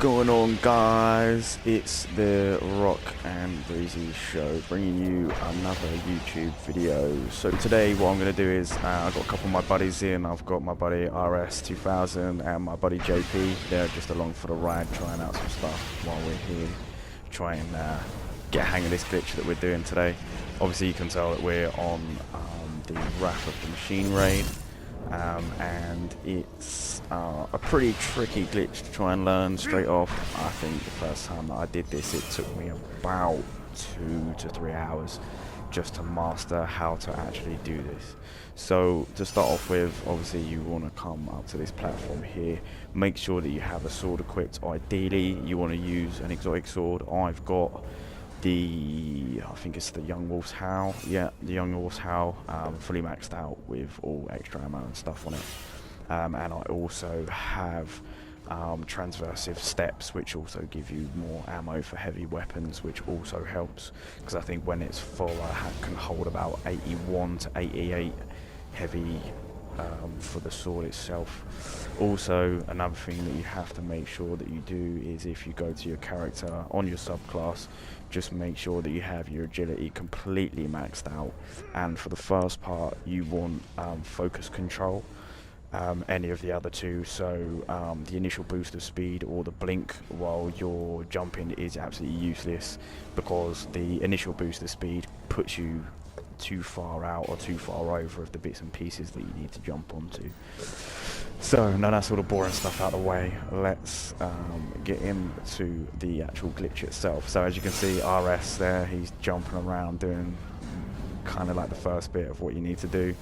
Going on, guys? It's the Rock and Breezy Show, bringing you another YouTube video. So today what I'm going to do is I've got a couple of my buddies in. I've got my buddy RS2000 and my buddy JP. They're just along for the ride, trying out some stuff while we're here, trying to get a hang of this glitch that we're doing today. Obviously you can tell that we're on the Wrath of the Machine raid. And it's a pretty tricky glitch to try and learn straight off. I think the first time that I did this, it took me about 2 to 3 hours just to master how to actually do this. So to start off with, obviously you want to come up to this platform here. Make sure that you have a sword equipped. Ideally you want to use an exotic sword. I've got I think it's the Young Wolf's Howl. Yeah, the Young Wolf's Howl, fully maxed out with all extra ammo and stuff on it. And I also have transversive steps, which also give you more ammo for heavy weapons, which also helps, because I think when it's full I can hold about 81 to 88 heavy for the sword itself. Also, another thing that you have to make sure that you do is, if you go to your character on your subclass, just make sure that you have your agility completely maxed out. And for the first part you want focus control, any of the other two. So the initial boost of speed or the blink while you're jumping is absolutely useless, because the initial boost of speed puts you too far out or too far over of the bits and pieces that you need to jump onto. So now that's all the boring stuff out of the way, let's get into the actual glitch itself. So as you can see, RS there, he's jumping around doing kind of like the first bit of what you need to do.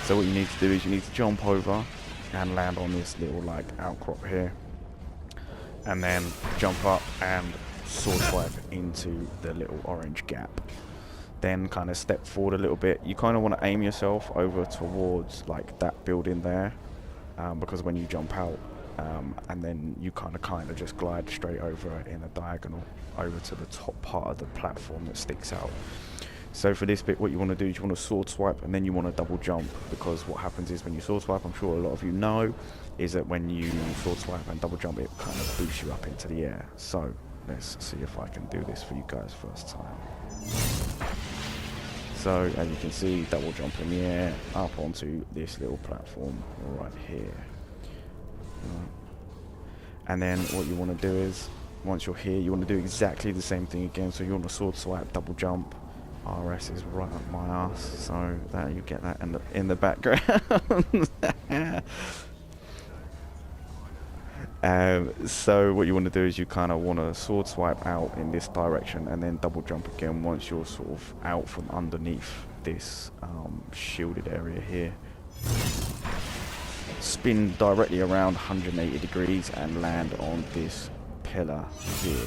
So what you need to do is you need to jump over and land on this little like outcrop here, and then jump up and sword swipe into the little orange gap. Then kind of step forward a little bit. You kind of want to aim yourself over towards like that building there, because when you jump out, and then you kind of just glide straight over in a diagonal over to the top part of the platform that sticks out. So for this bit, what you want to do is you want to sword swipe and then you want to double jump, because what happens is when you sword swipe, I'm sure a lot of you know, is that when you sword swipe and double jump, it kind of boosts you up into the air. So let's see if I can do this for you guys first time. So as you can see, double jump in the air up onto this little platform right here. And then what you want to do is, once you're here, you want to do exactly the same thing again. So you want to sword swipe, double jump. RS is right up my ass, so that you get that in the background. So what you want to do is you kind of want to sword swipe out in this direction and then double jump again once you're sort of out from underneath this shielded area here. Spin directly around 180 degrees and land on this pillar here.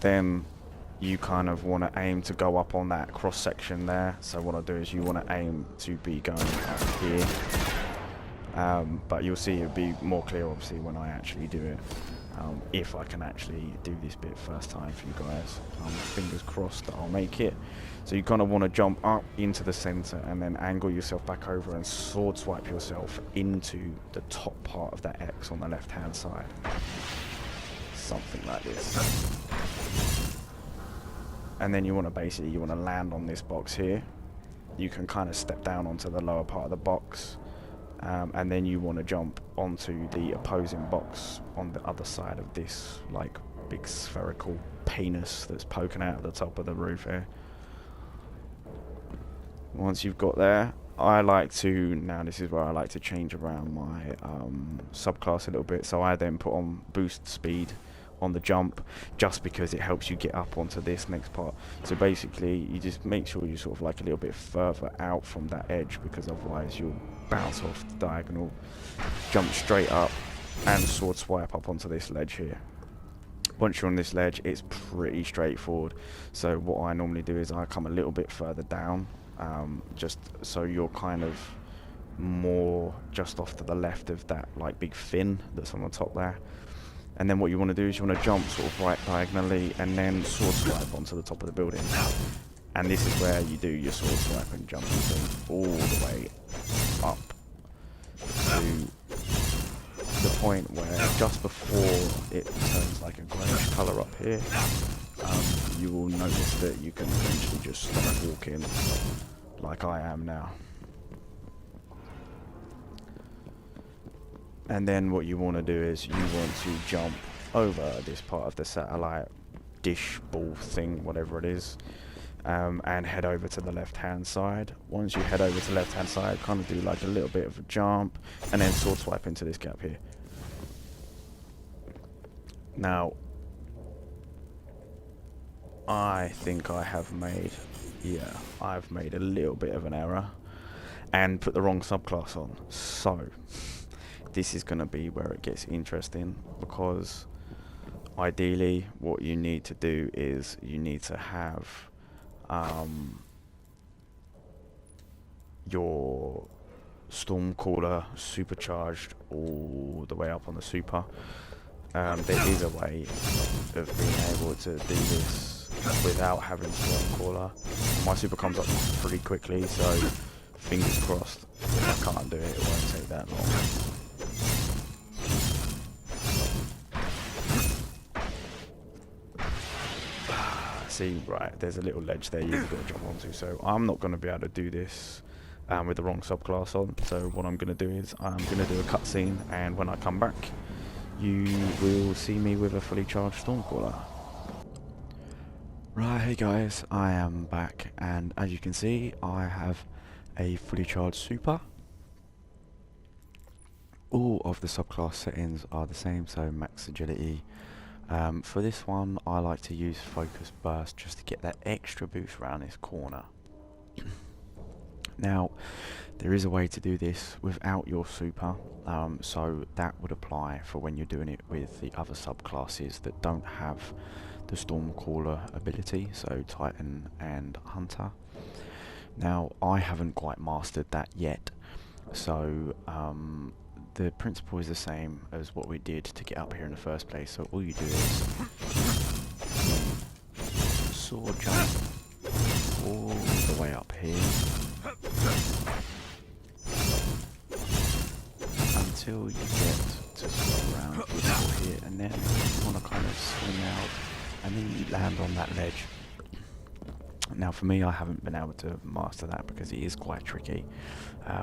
Then you kind of want to aim to go up on that cross section there. So what I do is you want to aim to be going up here. But you'll see it'll be more clear obviously when I actually do it, if I can actually do this bit first time for you guys. Fingers crossed that I'll make it. So you kind of want to jump up into the center and then angle yourself back over and sword swipe yourself into the top part of that X on the left hand side. Something like this. And then you want to land on this box here. You can kind of step down onto the lower part of the box. And then you want to jump onto the opposing box on the other side of this like big spherical penis that's poking out of the top of the roof here. Once you've got there, now this is where I like to change around my subclass a little bit. So I then put on boost speed on the jump, just because it helps you get up onto this next part. So basically you just make sure you're sort of like a little bit further out from that edge, because otherwise you'll bounce off the diagonal, jump straight up and sword swipe up onto this ledge here. Once you're on this ledge, it's pretty straightforward. So what I normally do is I come a little bit further down, just so you're kind of more just off to the left of that like big fin that's on the top there. And then what you want to do is you want to jump sort of right diagonally and then sword swipe onto the top of the building. And this is where you do your sword swipe and jump all the way up to the point where just before it turns like a greyish colour up here, you will notice that you can eventually just start walking like I am now. And then what you want to do is you want to jump over this part of the satellite dish ball thing, whatever it is, and head over to the left hand side. Once you head over to the left hand side, kind of do like a little bit of a jump and then sword swipe into this gap here. Now I think I have made, yeah, I've made a little bit of an error and put the wrong subclass on. So this is going to be where it gets interesting, because ideally what you need to do is you need to have your Stormcaller supercharged all the way up on the super. There is a way of being able to do this without having Stormcaller. My super comes up pretty quickly, so fingers crossed. If I can't do it, it won't take that long. See, right, there's a little ledge there you've got to jump onto, so I'm not going to be able to do this with the wrong subclass on. So what I'm going to do is I'm going to do a cutscene, and when I come back you will see me with a fully charged Stormcaller. Right, hey guys, I am back, and as you can see I have a fully charged super. All of the subclass settings are the same, so max agility. For this one I like to use focus burst just to get that extra boost around this corner. Now there is a way to do this without your super, so that would apply for when you're doing it with the other subclasses that don't have the Stormcaller ability, so Titan and Hunter. Now I haven't quite mastered that yet, so the principle is the same as what we did to get up here in the first place. So all you do is sword jump all the way up here until you get to around this wall here, and then you want to kind of swing out and then you land on that ledge. Now for me, I haven't been able to master that because it is quite tricky.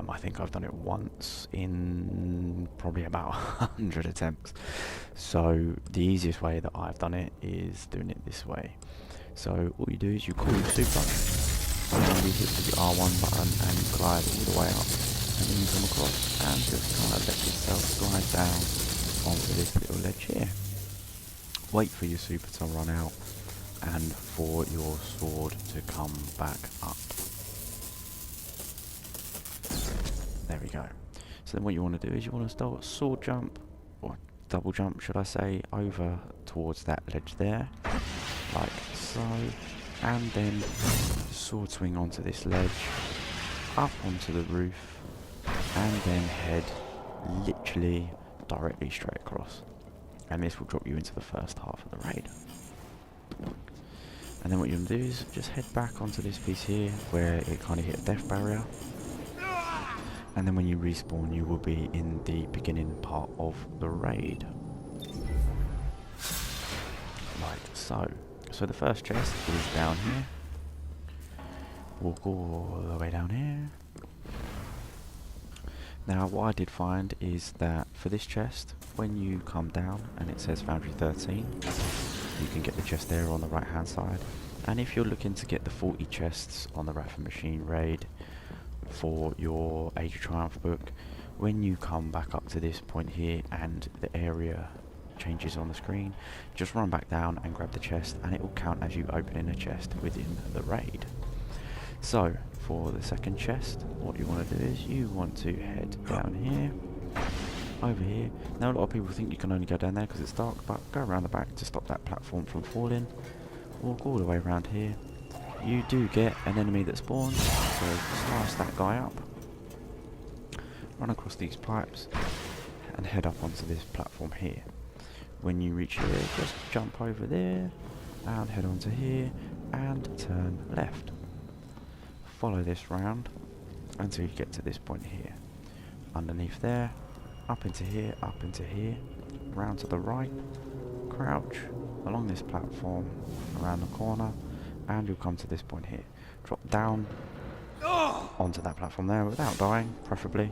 I think I've done it once in probably about 100 attempts. So the easiest way that I've done it is doing it this way. So all you do is you call your super, and you hit the R1 button and you glide all the way up, and then you come across and just kind of let yourself glide down onto this little ledge here. Wait for your super to run out and for your sword to come back up. There we go. So then what you want to do is you want to start sword jump, or double jump should I say, over towards that ledge there, like so, and then sword swing onto this ledge, up onto the roof, and then head literally directly straight across. And this will drop you into the first half of the raid. And then what you're going to do is just head back onto this piece here where it kind of hit a death barrier. And then when you respawn, you will be in the beginning part of the raid. Like so. So the first chest is down here. Walk all the way down here. Now what I did find is that for this chest, when you come down and it says Foundry 13, you can get the chest there on the right hand side. And if you're looking to get the 40 chests on the Wrath of Machine raid for your Age of Triumph book, when you come back up to this point here and the area changes on the screen, just run back down and grab the chest, and it will count as you opening a chest within the raid. So for the second chest, what you want to do is you want to head down here, over here. Now a lot of people think you can only go down there because it's dark, but go around the back to stop that platform from falling. Walk all the way around here. You do get an enemy that spawns, so slice that guy up, run across these pipes and head up onto this platform here. When you reach here, just jump over there and head onto here and turn left. Follow this round until you get to this point here. Underneath there, up into here, round to the right, crouch along this platform, around the corner, and you'll come to this point here. Drop down onto that platform there without dying, preferably.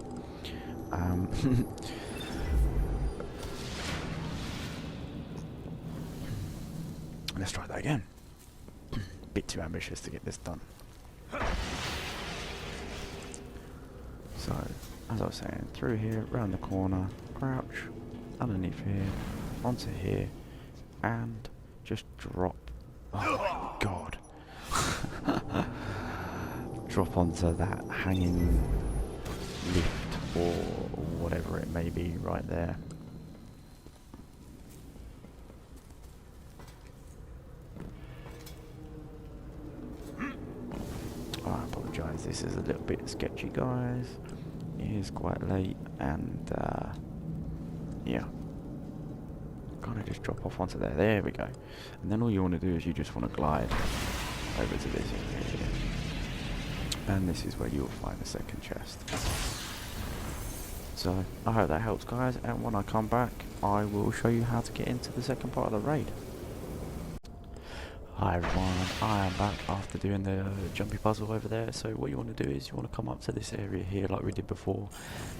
Let's try that again. Bit too ambitious to get this done. So, as I was saying, through here, round the corner, crouch, underneath here, onto here, and just drop. Oh my god. Drop onto that hanging lift or whatever it may be right there. I apologise, this is a little bit sketchy, guys. It is quite late, and yeah, kind of just drop off onto there. There we go. And then all you want to do is you just want to glide over to this area here. And this is where you'll find the second chest. So I hope that helps, guys, and when I come back I will show you how to get into the second part of the raid. Hi everyone, I am back after doing the jumpy puzzle over there. So what you want to do is you want to come up to this area here like we did before,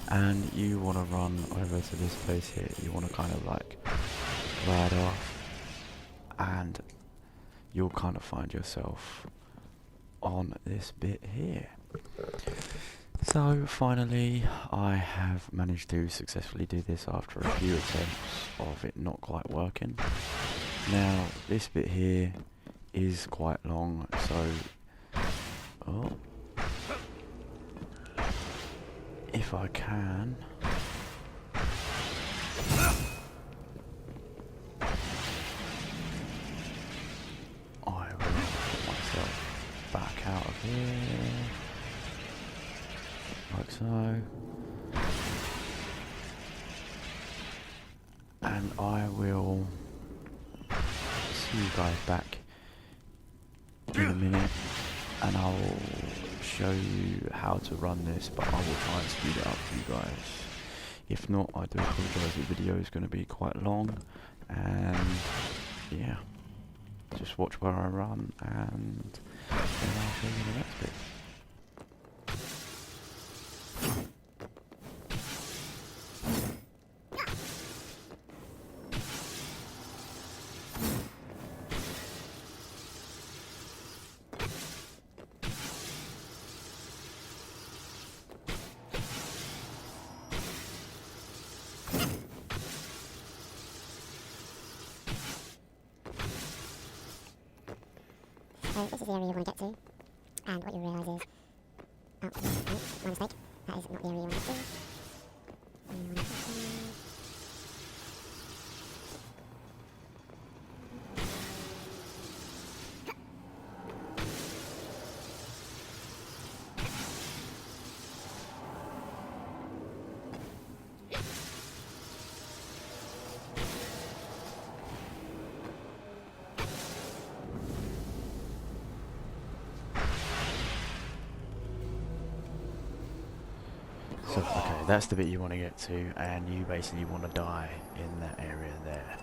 and you want to run over to this place here. You want to kind of like glide off, and you'll kind of find yourself on this bit here. So finally I have managed to successfully do this after a few attempts of it not quite working. Now this bit here is quite long, so if I can, I will get myself back out of here, like so, and I will see you guys back in a minute, and I'll show you how to run this, but I will try and speed it up for you guys. If not, I do apologise, the video is going to be quite long, and yeah, just watch where I run, and then I'll show you the next bit. So this is the area you want to get to, and what you realise is, oh, no, my mistake, that is not the area you want to get to. So, okay, that's the bit you want to get to, and you basically want to die in that area there.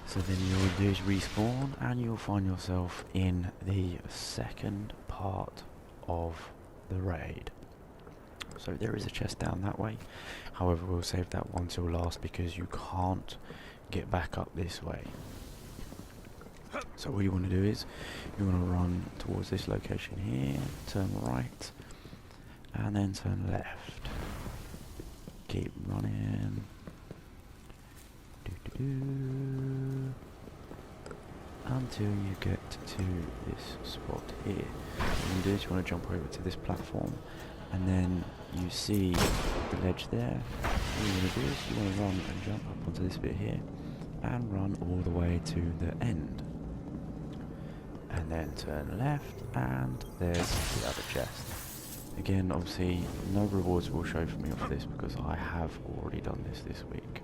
So then you'll do is respawn, and you'll find yourself in the second part of the raid. So there is a chest down that way, however we'll save that one till last because you can't get back up this way. So what you want to do is you want to run towards this location here, turn right, and then turn left. Keep running. Until you get to this spot here. What you do is you want to jump over to this platform, and then you see the ledge there. What you want to do is you want to run and jump up onto this bit here, and run all the way to the end. And then turn left, and there's the other chest. Again, obviously, no rewards will show for me off this because I have already done this week.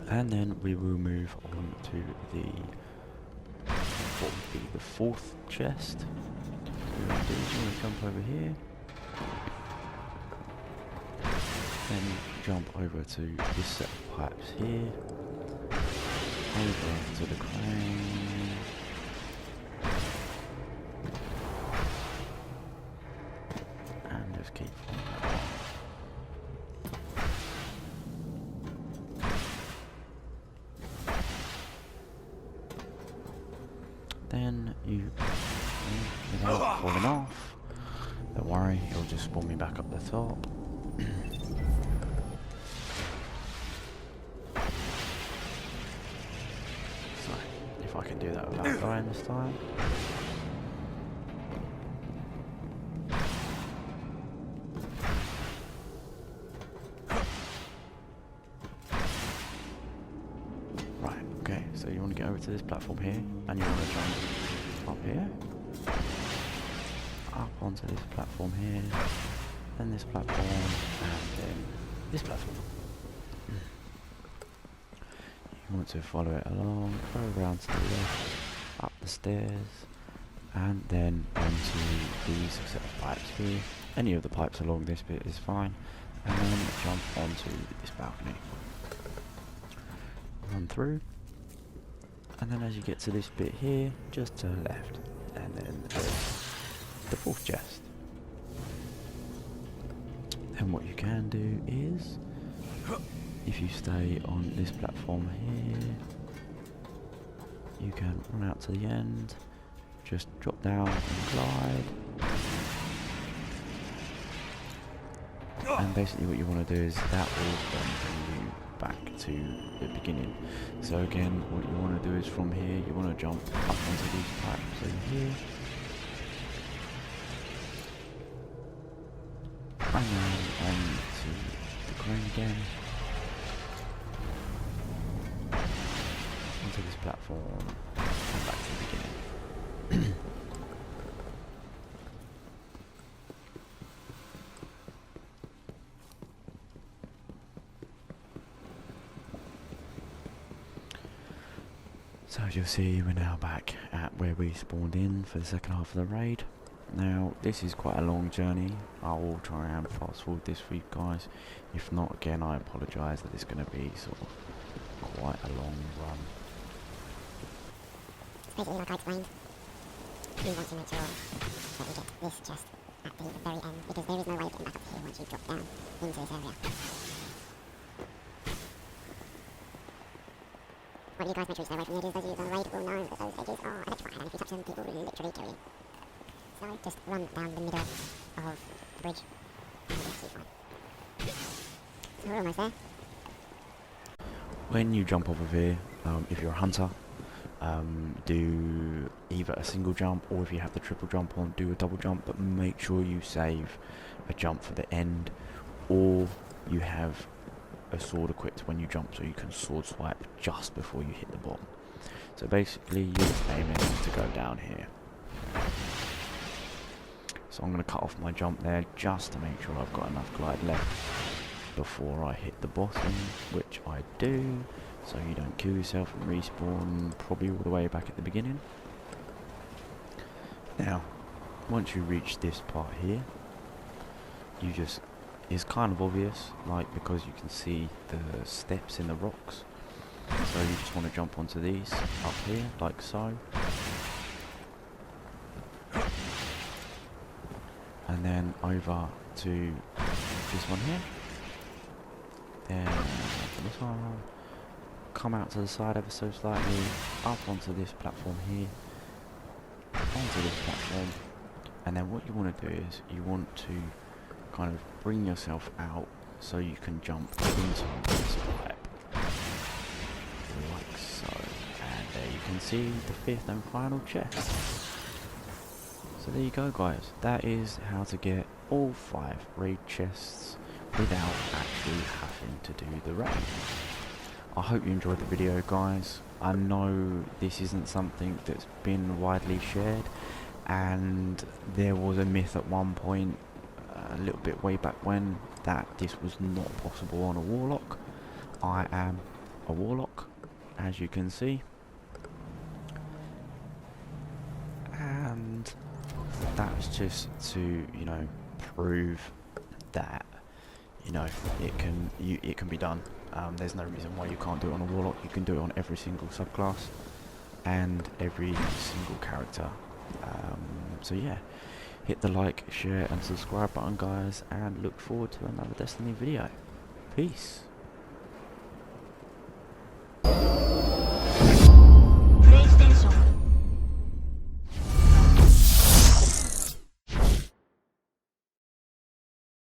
And then we will move on to what would be the fourth chest. So what you want to do is you want to jump over here, Then jump over to this set of pipes here, over to the crane, and just keep following that along. Then you, without falling off, don't worry, it'll just spawn me back up the top. So, if I can do that without dying this time. Right, okay, so you want to get over to this platform here, and you want to jump up here, up onto this platform here, then this platform, and then this platform. You want to follow it along, go around to the left, up the stairs, and then onto these set of pipes here. Any of the pipes along this bit is fine, and then jump onto this balcony. Run through, and then as you get to this bit here, just to the left, and then there's the fourth chest. Then what you can do is, if you stay on this platform here, you can run out to the end, just drop down and glide. And basically what you want to do is that will then bring you back to the beginning. So again, what you want to do is from here, you want to jump up onto these pipes over here. And then on to the crane again. Onto this platform and back to the beginning. So as you'll see, we're now back at where we spawned in for the second half of the raid. Now, this is quite a long journey. I will try and fast forward this for you guys. If not, again, I apologise that it's going to be sort of quite a long run. Basically, like I explained, we want to make sure that we get this chest at the very end, because there is no way of getting back up here once you drop down into this area. What you guys make sure you stay away from the edges, those of you on the raid will know that those edges are electrified, and if you touch them, people will literally kill you. So just run down the middle of the bridge, and you'll be absolutely fine. So we're almost there. When you jump off of here, if you're a hunter, do either a single jump, or if you have the triple jump on, do a double jump, but make sure you save a jump for the end, or you have a sword equipped when you jump so you can sword swipe just before you hit the bottom. So basically you're aiming to go down here. So I'm going to cut off my jump there just to make sure I've got enough glide left before I hit the bottom, which I do, so you don't kill yourself and respawn probably all the way back at the beginning. Now, once you reach this part here, you just, it's kind of obvious, like, because you can see the steps in the rocks. So you just want to jump onto these up here, like so. And then over to this one here. Then this one. Come out to the side ever so slightly, up onto this platform here, onto this platform, and then what you want to do is you want to kind of bring yourself out so you can jump into this pipe, like so, and there you can see the fifth and final chest. So there you go guys, that is how to get all 5 raid chests without actually having to do the raid. I hope you enjoyed the video guys. I know this isn't something that's been widely shared, and there was a myth at one point, a little bit way back when, that this was not possible on a warlock. I am a warlock, as you can see, and that's just to, you know, prove that, you know, it can be done. There's no reason why you can't do it on a warlock. You can do it on every single subclass and every single character. So yeah, hit the like, share and subscribe button, guys, and look forward to another Destiny video. Peace.